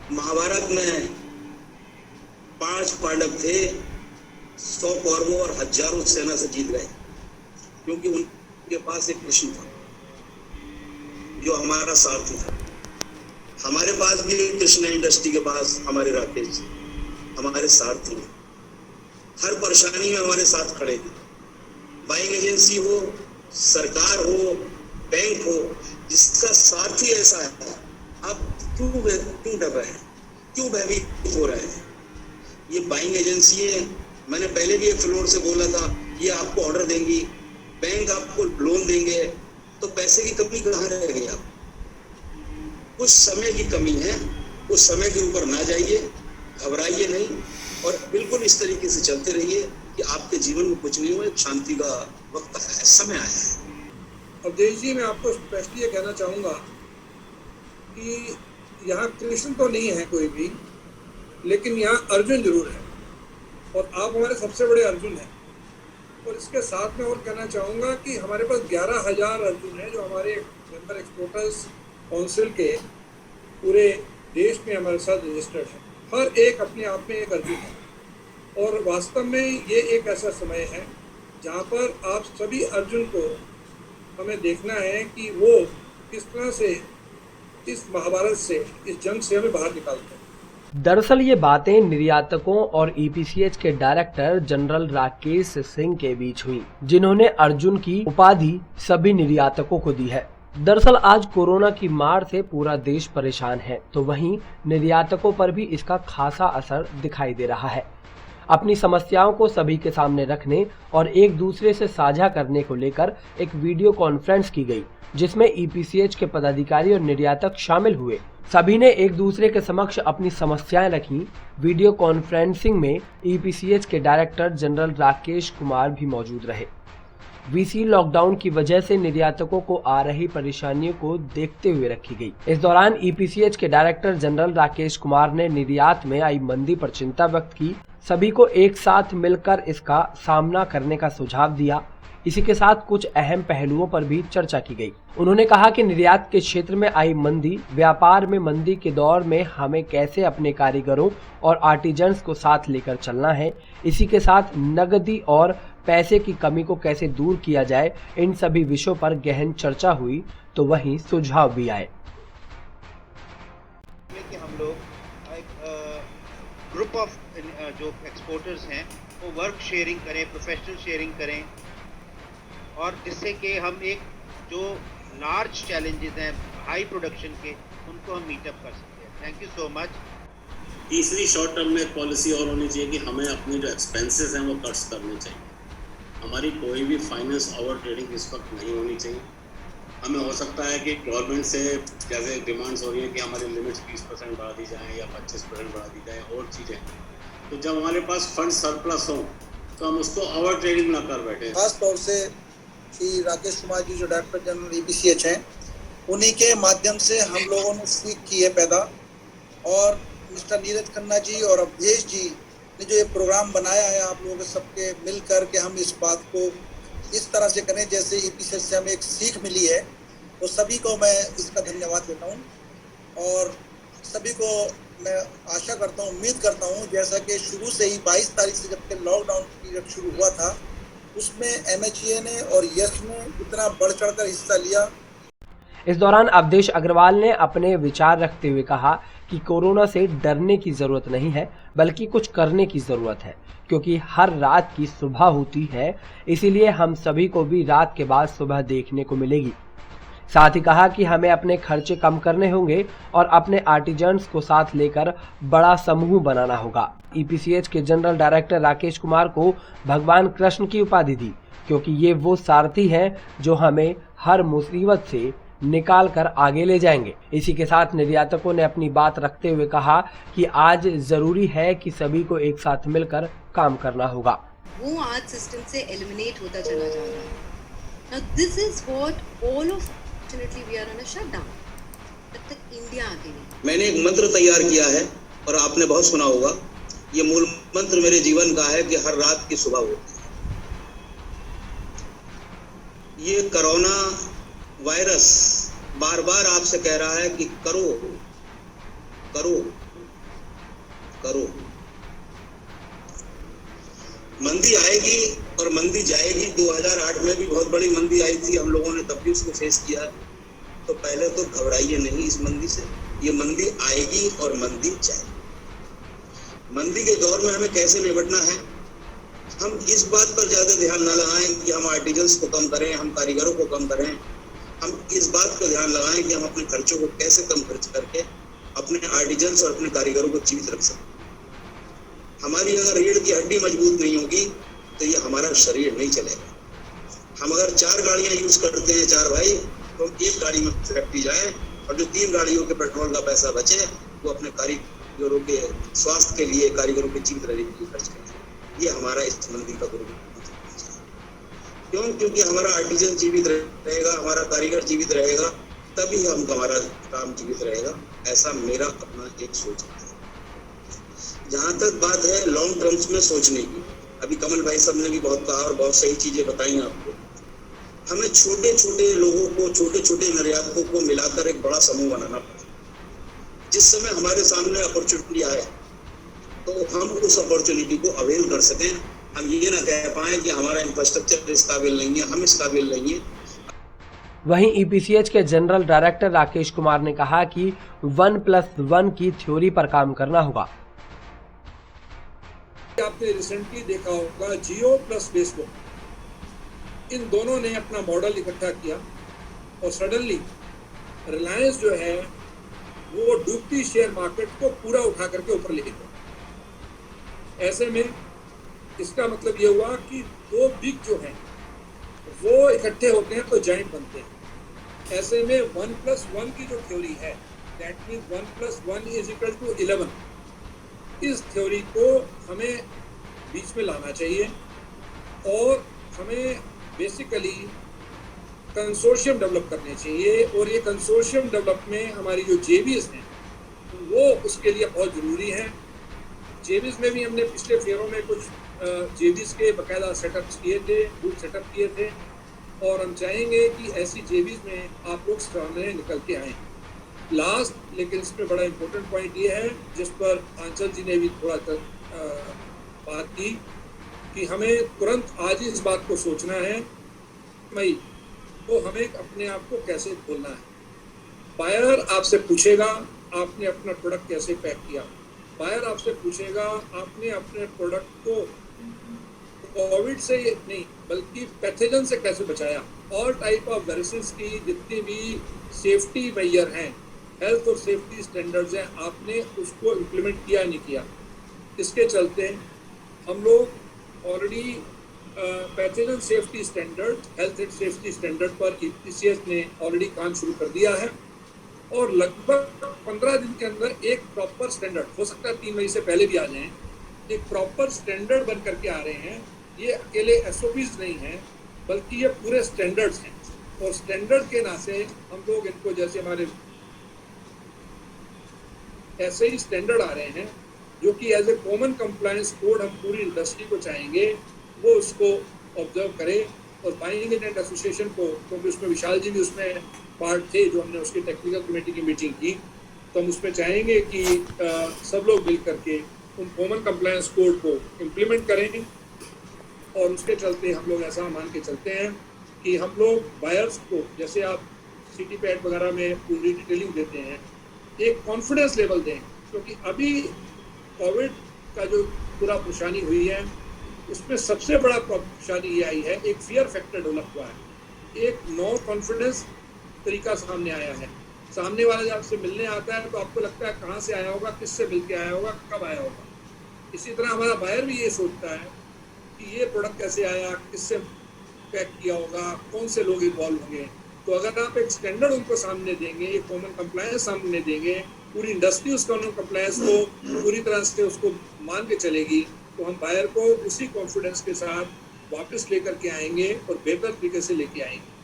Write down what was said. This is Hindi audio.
महाभारत में 5 पांडव थे, 100 कौरवों और हजारों सेना से जीत गए, क्योंकि उनके पास एक कृष्ण था जो हमारा सारथी था। हमारे पास भी कृष्ण इंडस्ट्री के पास हमारे राकेश जी हमारे सारथी हैं, हर परेशानी में हमारे साथ खड़े थे। बाइंग एजेंसी हो, सरकार हो, बैंक हो, जिसका सारथी ऐसा है, आप क्यों डर रहे हैं, क्यों भयभीत हो रहे हैं? ये बाइंग एजेंसी है, मैंने पहले भी एक फ्लोर से बोला था, ये आपको ऑर्डर देंगी, बैंक आपको लोन देंगे, तो पैसे की कमी कहाँ रह गई? आप कुछ समय की कमी है, उस समय के ऊपर ना जाइए, घबराइए नहीं और बिल्कुल इस तरीके से चलते रहिए कि आपके जीवन में कुछ नहीं हो, एक शांति का वक्त आया है, समय आया है। अवधेश जी, मैं आपको स्पष्ट ये कहना चाहूँगा कि यहाँ कृष्ण तो नहीं है कोई भी, लेकिन यहाँ अर्जुन जरूर है और आप हमारे सबसे बड़े अर्जुन हैं। और इसके साथ में और कहना चाहूँगा कि हमारे पास 11,000 अर्जुन हैं जो हमारे मेंबर एक्सपोर्टर्स काउंसिल के पूरे देश में हमारे साथ रजिस्टर्ड है। हर एक अपने आप में एक अर्जुन है और वास्तव में ये एक ऐसा समय है जहाँ पर आप सभी अर्जुन को हमें देखना है कि वो किस तरह से इस महाभारत से, इस जंग से हमें बाहर निकालते हैं। दरअसल ये बातें निर्यातकों और ईपीसीएच के डायरेक्टर जनरल राकेश सिंह के बीच हुई, जिन्होंने अर्जुन की उपाधि सभी निर्यातकों को दी है। दरअसल आज कोरोना की मार से पूरा देश परेशान है, तो वहीं निर्यातकों पर भी इसका खासा असर दिखाई दे रहा है। अपनी समस्याओं को सभी के सामने रखने और एक दूसरे से साझा करने को लेकर एक वीडियो कॉन्फ्रेंस की गई, जिसमें ईपीसीएच के पदाधिकारी और निर्यातक शामिल हुए। सभी ने एक दूसरे के समक्ष अपनी समस्याएं रखी। वीडियो कॉन्फ्रेंसिंग में ईपीसीएच के डायरेक्टर जनरल राकेश कुमार भी मौजूद रहे। वीसी लॉकडाउन की वजह से निर्यातकों को आ रही परेशानियों को देखते हुए रखी गई। इस दौरान ईपीसीएच के डायरेक्टर जनरल राकेश कुमार ने निर्यात में आई मंदी पर चिंता व्यक्त की, सभी को एक साथ मिलकर इसका सामना करने का सुझाव दिया। इसी के साथ कुछ अहम पहलुओं पर भी चर्चा की गई। उन्होंने कहा कि निर्यात के क्षेत्र में आई मंदी, व्यापार में मंदी के दौर में हमें कैसे अपने कारीगरों और आर्टिजन्स को साथ लेकर चलना है। इसी के साथ नकदी और पैसे की कमी को कैसे दूर किया जाए, इन सभी विषयों पर गहन चर्चा हुई, तो वहीं सुझाव भी आए। कि हम लोग ग्रुप ऑफ जो एक्सपोर्टर्स हैं वो वर्क शेयरिंग करें, प्रोफेशनल शेयरिंग करें, और जिससे कि हम एक जो लार्ज चैलेंजेस हैं हाई प्रोडक्शन के, उनको हम मीटअप कर सकते हैं। Thank you so much. तीसरी शॉर्ट टर्म में पॉलिसी और होनी चाहिए कि हमें अपने जो एक्सपेंसेस हैं वो कट्स करने चाहिए। हमारी कोई भी फाइनेंस ओवर ट्रेडिंग इस वक्त नहीं होनी चाहिए। हमें हो सकता है कि गवर्नमेंट से जैसे डिमांड्स हो रही है कि हमारी लिमिट्स 20% बढ़ा दी जाए या 25% बढ़ा दी जाए और चीज़ें, तो जब हमारे पास फंड सरप्लस हो तो हम उसको ओवर ट्रेडिंग ना कर बैठे। खास तौर से श्री राकेश कुमार जी जो डायरेक्टर जनरल ईपीसीएच हैं, उन्हीं के माध्यम से हम लोगों ने सीख की है पैदा, और मिस्टर नीरज खन्ना जी और अवधेश जी ने जो ये प्रोग्राम बनाया है, आप लोगों के सबके मिल कर के हम इस बात को इस तरह से करें जैसे ईपीसीएच से हमें एक सीख मिली है, तो सभी को मैं इसका धन्यवाद देता हूँ। और सभी को मैं आशा करता हूँ, उम्मीद करता हूँ, जैसा कि शुरू से ही 22 तारीख से जब लॉकडाउन पीरियड शुरू हुआ था, उसमें एमएचए ने और यश ने इतना बढ़ चढ़कर हिस्सा लिया। इस दौरान अवधेश अग्रवाल ने अपने विचार रखते हुए कहा कि कोरोना से डरने की जरूरत नहीं है, बल्कि कुछ करने की जरूरत है, क्योंकि हर रात की सुबह होती है, इसीलिए हम सभी को भी रात के बाद सुबह देखने को मिलेगी। साथ ही कहा कि हमें अपने खर्चे कम करने होंगे और अपने आर्टिजन्स को साथ लेकर बड़ा समूह बनाना होगा। ईपीसीएच के जनरल डायरेक्टर राकेश कुमार को भगवान कृष्ण की उपाधि दी, क्योंकि ये वो सारथी हैं जो हमें हर मुसीबत से निकाल कर आगे ले जाएंगे। इसी के साथ निर्यातकों ने अपनी बात रखते हुए कहा कि आज जरूरी है कि सभी को एक साथ मिलकर काम करना होगा। वो आज सिस्टम से एलिमिनेट होता चला जा रहा है। Now this is what all of fortunately we are on a shutdown. तब तक इंडिया आगे नहीं। मैंने एक मंत्र तैयार किया है और आपने बहुत सुना होगा। ये मूल मंत्र मेरे जीवन का है कि हर रात की सुबह होती है। ये कोरोना वायरस बार बार आपसे कह रहा है कि करो करो करो। मंदी आएगी और मंदी जाएगी। 2008 में भी बहुत बड़ी मंदी आई थी, हम लोगों ने तब भी उसको फेस किया। तो पहले तो घबराइए नहीं इस मंदी से, ये मंदी आएगी और मंदी जाएगी। मंदी के दौर में हमें कैसे निपटना है, हम इस बात पर ज्यादा ध्यान न लगाएं कि हम आर्टिजन्स को कम करें, हम कारीगरों को कम करें। हम इस बात पर ध्यान लगाएं कि हम अपने खर्चों को कैसे कम खर्च करके अपने आर्टिजन्स और अपने कारीगरों को जीवित रख सकते। हमारी अगर रीढ़ की हड्डी मजबूत नहीं होगी तो ये हमारा शरीर नहीं चलेगा। हम अगर 4 गाड़ियां यूज करते हैं 4 भाई, तो हम 1 गाड़ी में फैक्ट्री जाए और जो 3 गाड़ियों के पेट्रोल का पैसा बचे वो अपने कारीगरों के स्वास्थ्य के लिए, कारीगरों के जीवित रहने के लिए खर्च करें। ये हमारा इस मंदी का गुरु। क्यों? क्योंकि हमारा आर्टिजन जीवित रहेगा, हमारा कारीगर जीवित रहेगा, तभी हमारा काम जीवित रहेगा। ऐसा मेरा अपना एक सोच है। जहां तक बात है लॉन्ग टर्म्स में सोचने की, अभी कमल भाई साहब ने भी बहुत कहा और बहुत सही चीजें बताई आपको। हमें छोटे छोटे लोगों को, छोटे छोटे निर्यातकों को मिलाकर एक बड़ा समूह बनाना पड़ेगा। जिस समय हमारे सामने अपॉर्चुनिटी आए तो हम उस अपॉर्चुनिटी को अवेल कर सकें। हम ये ना कह पाए कि हमारा इंफ्रास्ट्रक्चर इस काबिल नहीं है, हम इस काबिल नहीं है। वहीं ईपीसीएच के जनरल डायरेक्टर राकेश कुमार ने कहा कि 1+1 की थ्योरी पर काम करना होगा। आपने रिसेंटली देखा होगा जियो प्लस फेसबुक, इन दोनों ने अपना मॉडल इकट्ठा किया और सडनली रिलायंस जो है वो डूबती शेयर मार्केट को पूरा उठा करके ऊपर ले गया। ऐसे में इसका मतलब ये हुआ कि 2 बिग जो हैं वो इकट्ठे होते हैं तो जॉइंट बनते हैं। ऐसे में 1+1 की जो थ्योरी है, that means 1+1 is equal to 11, इस थ्योरी को हमें बीच में लाना चाहिए और हमें बेसिकली कंसोर्शियम डेवलप करने चाहिए। और ये कंसोर्शियम डेवलप में हमारी जो जेबीज हैं वो उसके लिए बहुत ज़रूरी है। जेबीज में भी हमने पिछले फेयरों में कुछ जेबीज के बाकायदा सेटअप्स किए थे, बूथ सेटअप किए थे, और हम चाहेंगे कि ऐसी जेबीज में आप लोग सामने निकल के आएँ। लास्ट लेकिन इसमें बड़ा इम्पोर्टेंट पॉइंट ये है जिस पर आंचल जी ने भी थोड़ा बात की कि हमें तुरंत आज ही इस बात को सोचना है मई तो हमें अपने आप को कैसे खोलना है। बायर आपसे पूछेगा आपने अपना प्रोडक्ट कैसे पैक किया, बायर आपसे पूछेगा आपने अपने प्रोडक्ट को कोविड से नहीं बल्कि पैथोजन से कैसे बचाया। ऑल टाइप ऑफ वायरसेस की जितनी भी सेफ्टी मेजर हैं, हेल्थ और सेफ्टी स्टैंडर्ड्स हैं, आपने उसको इम्प्लीमेंट किया नहीं किया। इसके चलते हम लोग already pathogen safety standard, health and safety standard पर ईपीसीएच ने ऑलरेडी काम शुरू कर दिया है और लगभग 15 दिन के अंदर एक प्रॉपर स्टैंडर्ड, हो सकता है 3 मई से पहले भी आ जाएं, एक प्रॉपर स्टैंडर्ड बन करके आ रहे हैं। ये अकेले एसओपीज नहीं हैं बल्कि ये पूरे स्टैंडर्ड्स हैं और स्टैंडर्ड के नाते हम लोग इनको, जैसे हमारे ऐसे ही स्टैंडर्ड आ रहे हैं जो कि as a common compliance code हम पूरी इंडस्ट्री को चाहेंगे वो उसको ऑब्जर्व करे। और बाइंग एजेंट एसोसिएशन को, क्योंकि उसमें विशाल जी भी उसमें पार्ट थे जो हमने उसकी टेक्निकल कमेटी की मीटिंग की, तो हम उसमें चाहेंगे कि सब लोग मिल करके उन कॉमन कंप्लायंस कोड को इम्प्लीमेंट करें। और उसके चलते हम लोग ऐसा मान के चलते हैं कि हम लोग बायर्स को, जैसे आप सिटी पैड वगैरह में पूरी डिटेलिंग देते हैं, एक कॉन्फिडेंस लेवल दें। क्योंकि अभी कोविड का जो पूरा परेशानी हुई है उसमें सबसे बड़ा परेशानी ये आई है, एक फियर फैक्टर डेवलप हुआ है, एक नो कॉन्फिडेंस तरीका सामने आया है। सामने वाला जब आपसे मिलने आता है तो आपको लगता है कहाँ से आया होगा, किससे मिल के आया होगा, कब आया होगा। इसी तरह हमारा बायर भी ये सोचता है कि ये प्रोडक्ट कैसे आया, किससे पैक किया होगा, कौन से लोग इन्वॉल्व होंगे। तो अगर आप एक स्टैंडर्ड उनको सामने देंगे, एक कॉमन कंप्लायंस सामने देंगे, पूरी इंडस्ट्री उस कॉमन कंप्लायंस को पूरी तरह से उसको मान के चलेगी, तो हम बायर को उसी कॉन्फिडेंस के साथ वापस लेकर के आएंगे और बेहतर तरीके से लेके आएंगे।